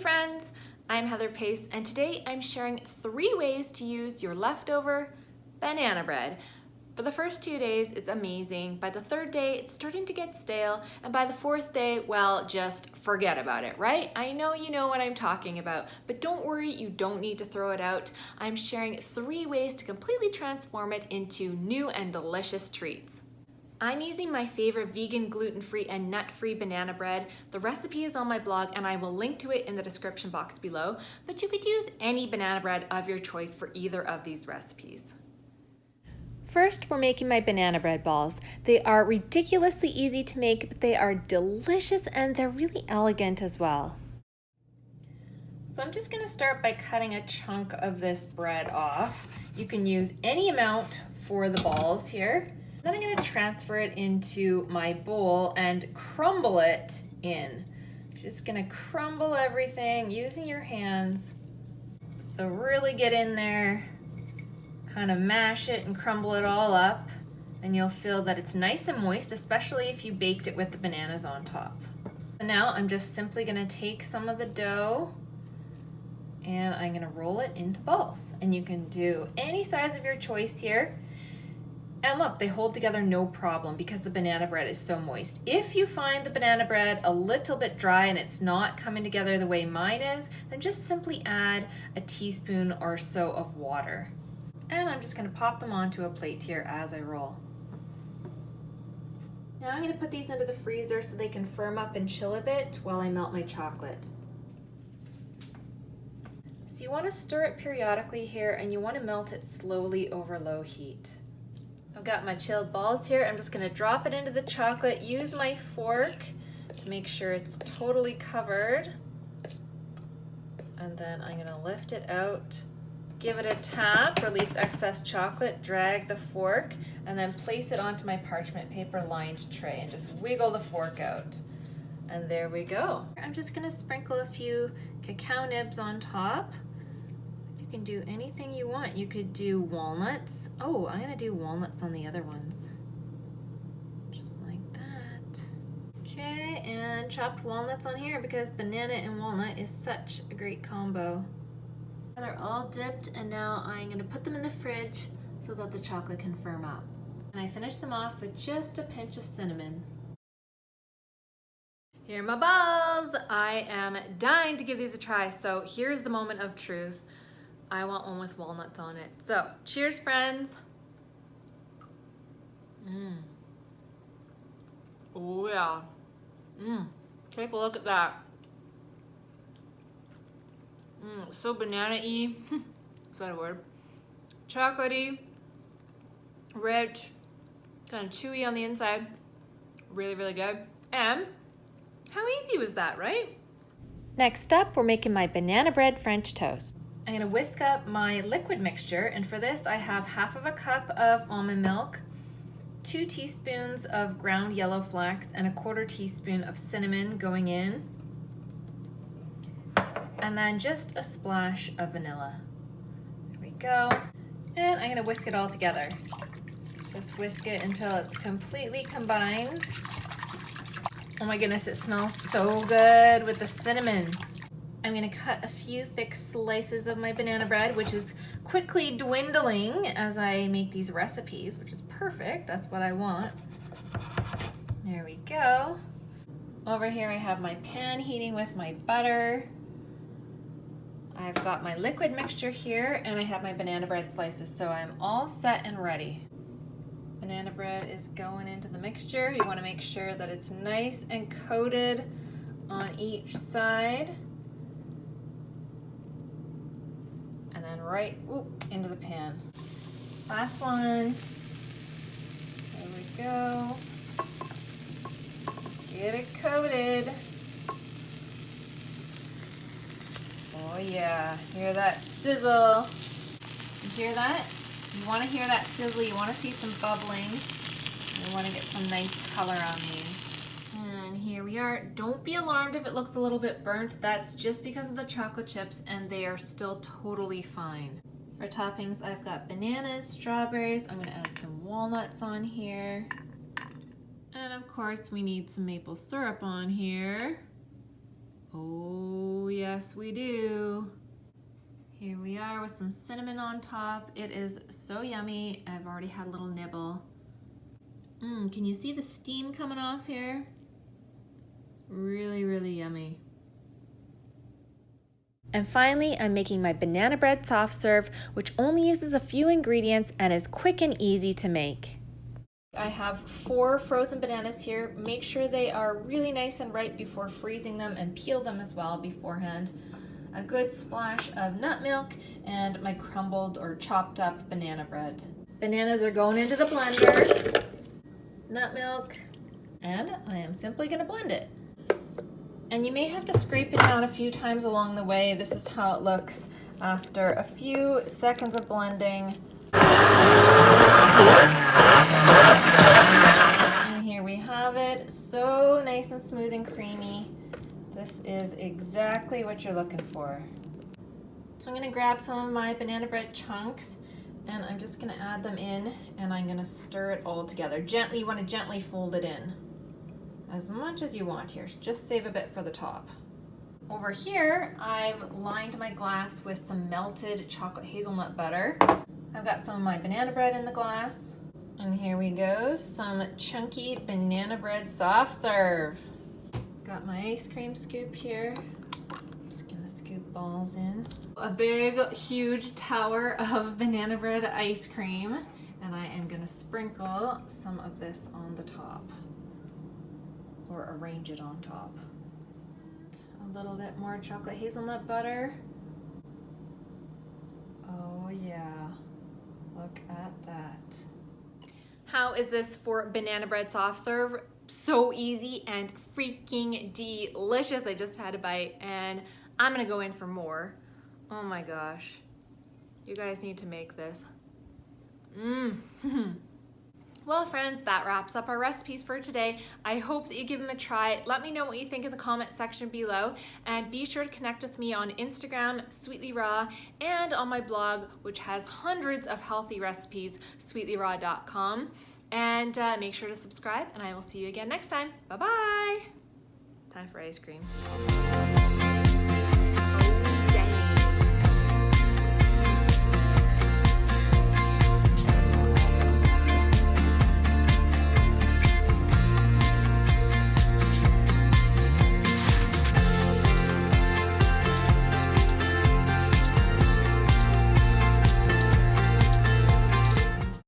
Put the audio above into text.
friends, I'm Heather Pace, and today I'm sharing 3 ways to use your leftover banana bread. For the first 2 days, it's amazing. By the 3rd day, it's starting to get stale, and by the 4th day, well, just forget about it, right? I know you know what I'm talking about, but don't worry, you don't need to throw it out. I'm sharing 3 ways to completely transform it into new and delicious treats. I'm using my favorite vegan, gluten-free, and nut-free banana bread. The recipe is on my blog and I will link to it in the description box below, but you could use any banana bread of your choice for either of these recipes. First, we're making my banana bread balls. They are ridiculously easy to make, but they are delicious and they're really elegant as well. So I'm just gonna start by cutting a chunk of this bread off. You can use any amount for the balls here. Then I'm going to transfer it into my bowl and crumble it in. Just going to crumble everything using your hands. So really get in there, kind of mash it and crumble it all up, and you'll feel that it's nice and moist, especially if you baked it with the bananas on top. So now I'm just simply going to take some of the dough and I'm going to roll it into balls. And you can do any size of your choice here. And look, they hold together no problem because the banana bread is so moist. If you find the banana bread a little bit dry and it's not coming together the way mine is, then just simply add a teaspoon or so of water. And I'm just gonna pop them onto a plate here as I roll. Now I'm gonna put these into the freezer so they can firm up and chill a bit while I melt my chocolate. So you wanna stir it periodically here and you wanna melt it slowly over low heat. I've got my chilled balls here. I'm just going to drop it into the chocolate, use my fork to make sure it's totally covered. And then I'm going to lift it out, give it a tap, release excess chocolate, drag the fork, and then place it onto my parchment paper lined tray and just wiggle the fork out. And there we go. I'm just going to sprinkle a few cacao nibs on top. You can do anything you want. You could do walnuts. Oh, I'm gonna do walnuts on the other ones. Just like that. Okay, and chopped walnuts on here because banana and walnut is such a great combo. They're all dipped and now I'm gonna put them in the fridge so that the chocolate can firm up. And I finish them off with just a pinch of cinnamon. Here are my balls. I am dying to give these a try, so here's the moment of truth. I want one with walnuts on it. So, cheers, friends. Oh, yeah. Take a look at that. So banana-y. Is that a word? Chocolatey, rich, kind of chewy on the inside. Really, really good. And how easy was that, right? Next up, we're making my banana bread French toast. I'm gonna whisk up my liquid mixture, and for this I have 1/2 cup of almond milk, 2 teaspoons of ground yellow flax, and 1/4 teaspoon of cinnamon going in, and then just a splash of vanilla. There we go. And I'm gonna whisk it all together. Just whisk it until it's completely combined. Oh my goodness, it smells so good with the cinnamon. I'm gonna cut a few thick slices of my banana bread, which is quickly dwindling as I make these recipes, which is perfect. That's what I want. There we go. Over here I have my pan heating with my butter. I've got my liquid mixture here and I have my banana bread slices, so I'm all set and ready. Banana bread is going into the mixture. You wanna make sure that it's nice and coated on each side. And then right into the pan. Last one. There we go. Get it coated. Oh yeah, hear that sizzle. You hear that? You want to hear that sizzle, you want to see some bubbling. You want to get some nice color on these. And here we are. Don't be alarmed if it looks a little bit burnt. That's just because of the chocolate chips and they are still totally fine. For toppings, I've got bananas, strawberries. I'm gonna add some walnuts on here. And of course, we need some maple syrup on here. Oh yeah. Yes, we do. Here we are with some cinnamon on top. It is so yummy. I've already had a little nibble. Can you see the steam coming off here? Really, really yummy. And finally, I'm making my banana bread soft serve, which only uses a few ingredients and is quick and easy to make. I have 4 frozen bananas here. Make sure they are really nice and ripe before freezing them, and peel them as well beforehand. A good splash of nut milk and my crumbled or chopped up banana bread. Bananas are going into the blender. Nut milk, and I am simply going to blend it. And you may have to scrape it down a few times along the way. This is how it looks after a few seconds of blending. And here we have it, so nice and smooth and creamy. This is exactly what you're looking for. So I'm going to grab some of my banana bread chunks, and I'm just going to add them in, and I'm going to stir it all together. Gently, you want to gently fold it in. As much as you want here, just save a bit for the top. Over here, I've lined my glass with some melted chocolate hazelnut butter. I've got some of my banana bread in the glass. And here we go, some chunky banana bread soft serve. Got my ice cream scoop here. Just gonna scoop balls in. A big, huge tower of banana bread ice cream. And I am gonna sprinkle some of this on the top, or arrange it on top. A little bit more chocolate hazelnut butter. Oh yeah, look at that. How is this for banana bread soft serve? So easy and freaking delicious. I just had a bite and I'm gonna go in for more. Oh my gosh. You guys need to make this. Well, friends, that wraps up our recipes for today. I hope that you give them a try. Let me know what you think in the comment section below, and be sure to connect with me on Instagram, Sweetly Raw, and on my blog, which has hundreds of healthy recipes, sweetlyraw.com. And make sure to subscribe, and I will see you again next time. Bye-bye. Time for ice cream.